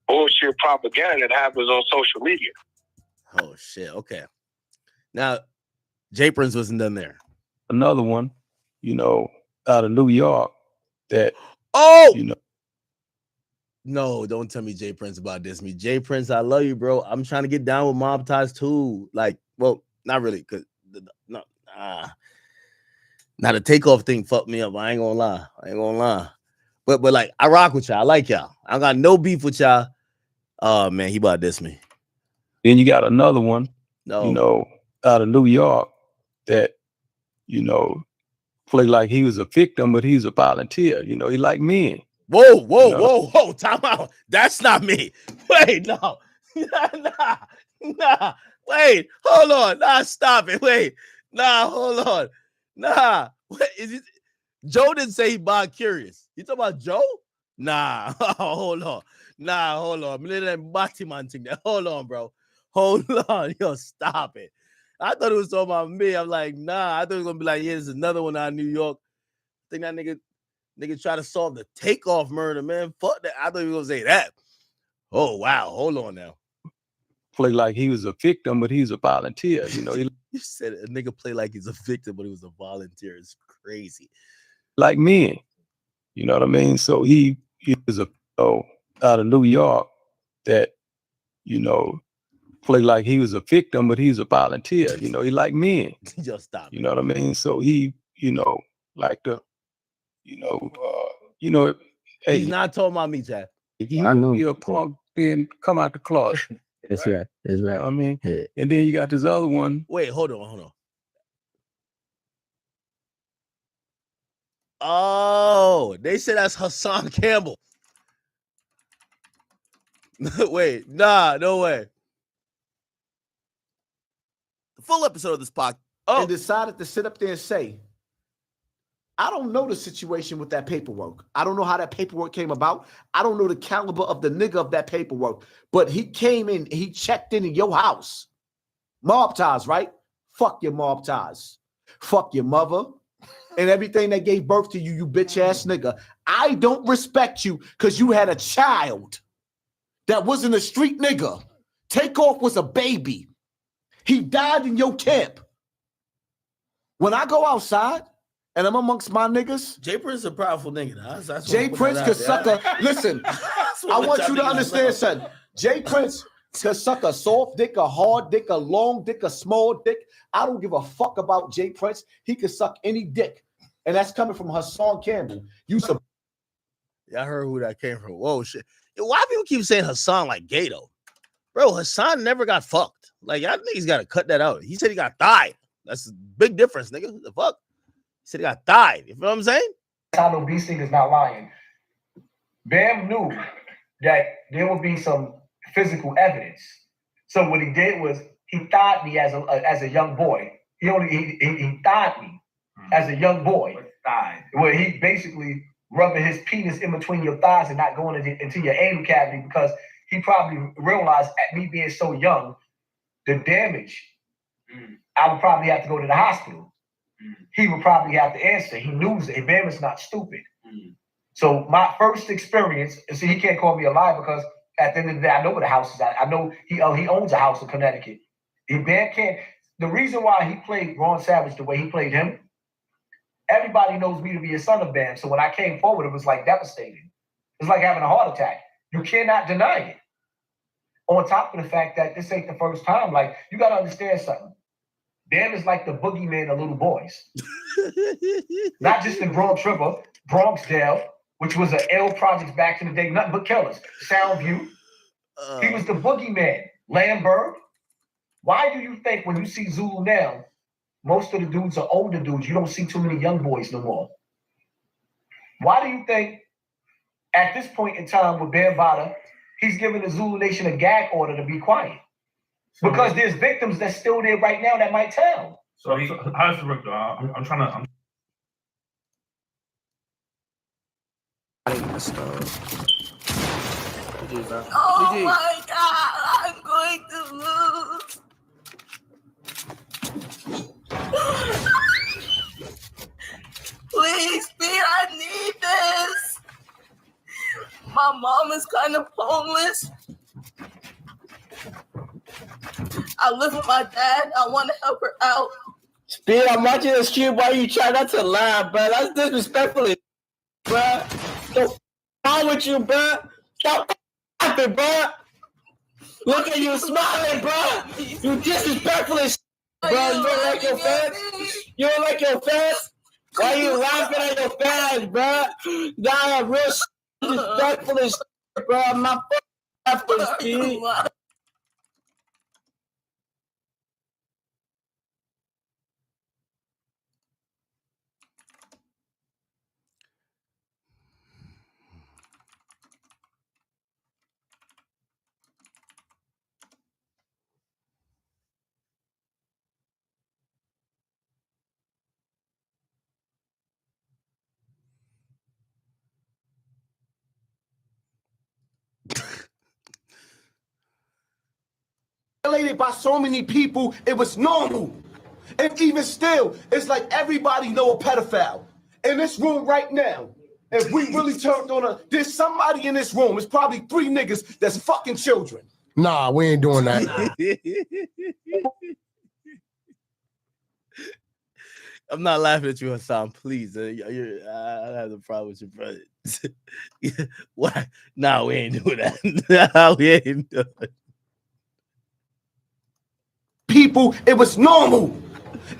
bullshit propaganda that happens on social media. Oh shit. Okay. Now, J Prince wasn't done there. Another one, you know, out of New York that you know, No, don't tell me Jay Prince about this. Me, Jay Prince, I love you, bro. I'm trying to get down with mob ties too. Like, well, not really, cause now the takeoff thing fucked me up. I ain't gonna lie. But like, I rock with y'all. I like y'all. I got no beef with y'all. Oh man, he about this me. Then you got another one, No. Out of New York that, play like he was a victim, but he's a volunteer. He like men. Whoa. Time out. That's not me. Wait, no. Nah. Wait, hold on. Nah, stop it. Wait. Nah, hold on. Nah. What is it? Joe didn't say he bi-curious. You talking about Joe? Nah. Hold on. Nah, hold on. Hold on, bro. Hold on. Yo, stop it. I thought it was talking about me. I'm like, nah. I thought it was gonna be like, yeah, there's another one out of New York. I think that nigga try to solve the takeoff murder, man. Fuck that. I thought he was gonna say that. Oh wow. Hold on now. Play like he was a victim, but he's a volunteer. You said a nigga play like he's a victim, but he was a volunteer. It's crazy. Like men. You know what I mean? So he is out of New York that, play like he was a victim, but he's a volunteer. He like men. Just stop. You know what I mean? So he, like the, hey, he's not talking about me, Chad. I know you're a punk, then come out the closet. That's right. That's right. I mean, Yeah. and then you got this other one. Wait, hold on. Oh, they said that's Hassan Campbell. Wait, nah, no way. The full episode of this podcast. And decided to sit up there and say, I don't know the situation with that paperwork. I don't know how that paperwork came about. I don't know the caliber of the nigga of that paperwork. But he came in, he checked in your house. Mob ties, right? Fuck your mob ties. Fuck your mother and everything that gave birth to you, you bitch ass nigga. I don't respect you because you had a child that wasn't a street nigga. Takeoff was a baby. He died in your camp. When I go outside and I'm amongst my niggas, Jay Prince is a powerful nigga. Jay Prince could suck a. Listen, I want you to understand something. Jay Prince could suck a soft dick, a hard dick, a long dick, a small dick. I don't give a fuck about Jay Prince. He could suck any dick, and that's coming from Hassan Campbell. Yeah, I heard who that came from. Whoa, shit. Why people keep saying Hassan like gay though? Bro, Hassan never got fucked. Like, y'all niggas gotta cut that out. He said he got thighed. That's a big difference, nigga. What the fuck? He said he got thighed. You know what I'm saying? I know these niggas not lying. Bam knew that there would be some physical evidence. So what he did was he thighed me as a young boy. He thighed me as a young boy. Where he basically rubbing his penis in between your thighs and not going into your anal cavity because he probably realized at me being so young, the damage, I would probably have to go to the hospital. He would probably have to answer. He knew that Bam is not stupid. So my first experience, and see, he can't call me a liar because at the end of the day, I know where the house is at. I know he owns a house in Connecticut. Bam can't. The reason why he played Ron Savage the way he played him, everybody knows me to be a son of Bam. So when I came forward, it was like devastating. It's like having a heart attack. You cannot deny it. On top of the fact that this ain't the first time, like, you got to understand something. Bam is like the boogeyman of little boys. Not just in Bronx River, Bronxdale, which was an L projects back in the day, nothing but killers. Soundview. He was the boogeyman. Lambert. Why do you think when you see Zulu now, most of the dudes are older dudes? You don't see too many young boys no more. Why do you think at this point in time with Bam Bada, he's giving the Zulu Nation a gag order to be quiet? Because there's victims that's still there right now that might tell. So how's the work though? I'm trying to. Oh my God, I'm going to lose. Please, Pete, I need this. My mom is kind of homeless. I live with my dad. I want to help her out. Speed, I'm watching the stream while you try not to laugh, bro. That's disrespectful, bro. What's wrong with you, bro? Stop laughing, bro. Look at you smiling, bro. You disrespectful as bro. You don't like your fans? You don't like your fans? Why you laughing at your fans, bro? Nah, I'm real disrespectful as bro. I'm not laughing, Steve. Violated by so many people, it was normal. And even still, it's like everybody know a pedophile. In this room right now, if we really turned on there's somebody in this room, it's probably 3 niggas that's fucking children. Nah, we ain't doing that. I'm not laughing at you, Hassan. Please, I have a problem with your brother. Why? Nah, we ain't doing that. Nah, we ain't doing it. People, it was normal.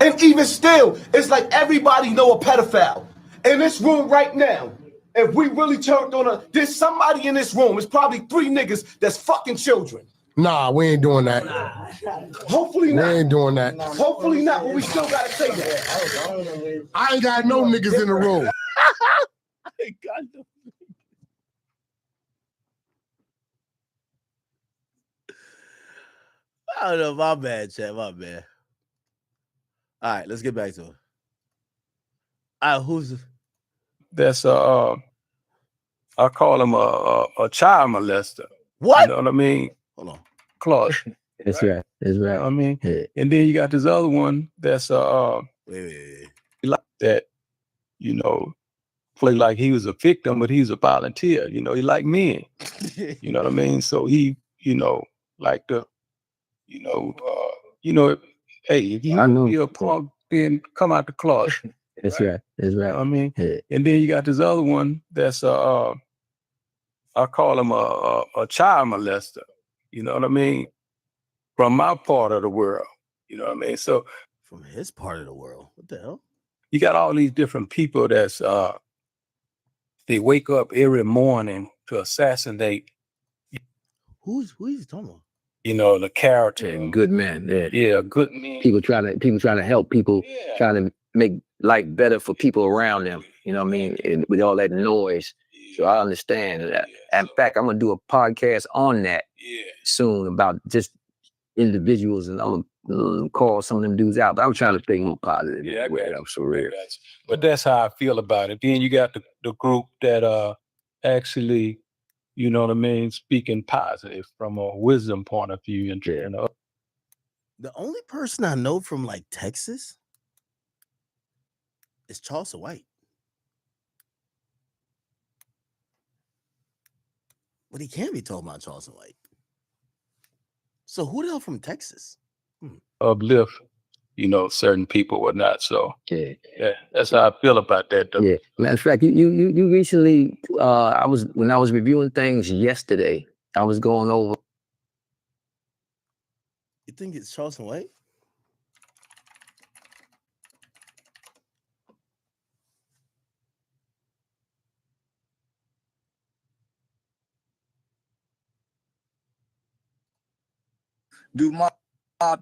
And even still, it's like everybody know a pedophile. In this room right now, if we really turned on there's somebody in this room, it's probably 3 niggas that's fucking children. Nah, we ain't doing that. Hopefully not. We ain't doing that. Hopefully not, but we still gotta say that. I ain't got no niggas in the room. I ain't got no. I don't know. My bad, chat. My bad. All right, let's get back to it. All right, who's That's I call him a child molester. What? You know what I mean? Hold on. Clark. That's right. That's right. I mean, and then you got this other one that's wait. That, you know, play like he was a victim, but he's a volunteer. You know, he like men. You know what I mean? So he, you know, like the, you know, hey, if you're a punk, then come out the closet. That's right. That's right. You know what I mean? And then you got this other one that's I call him a child molester. You know what I mean? From my part of the world. You know what I mean? So from his part of the world. What the hell? You got all these different people that's they wake up every morning to assassinate. Who you talking about? You know, the character. And good men. Yeah, good men. People trying to help people, trying to make life better for people around them. You know what I mean? And with all that noise. So I understand that. In fact, I'm gonna do a podcast on that soon about just individuals, and I'm gonna call some of them dudes out. But I'm trying to think more positive. Yeah, I'm so real. But that's how I feel about it. Then you got the group that actually, you know what I mean, speaking positive from a wisdom point of view. And you know, the only person I know from like Texas is Charleston White. But he can't be talking about Charleston White. So who the hell from Texas? Uplift, you know, certain people or not. So yeah, that's how I feel about that. Though. Yeah. Matter of fact, you recently when I was reviewing things yesterday, I was going over. You think it's Charleston White? Do mob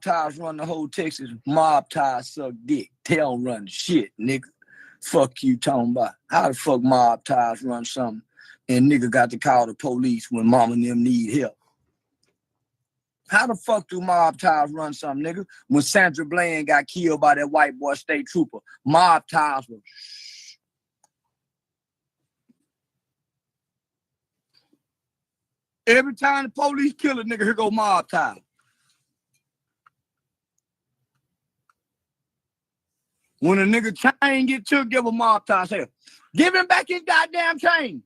ties run the whole Texas? Mob ties suck dick. Tail run shit, nigga. Fuck you talking about. How the fuck mob ties run something and nigga got to call the police when mama and them need help? How the fuck do mob ties run something, nigga? When Sandra Bland got killed by that white boy state trooper, mob ties were every time the police kill a nigga, here go mob ties. When a nigga chain get took, give a mob tie. Say, give him back his goddamn chain.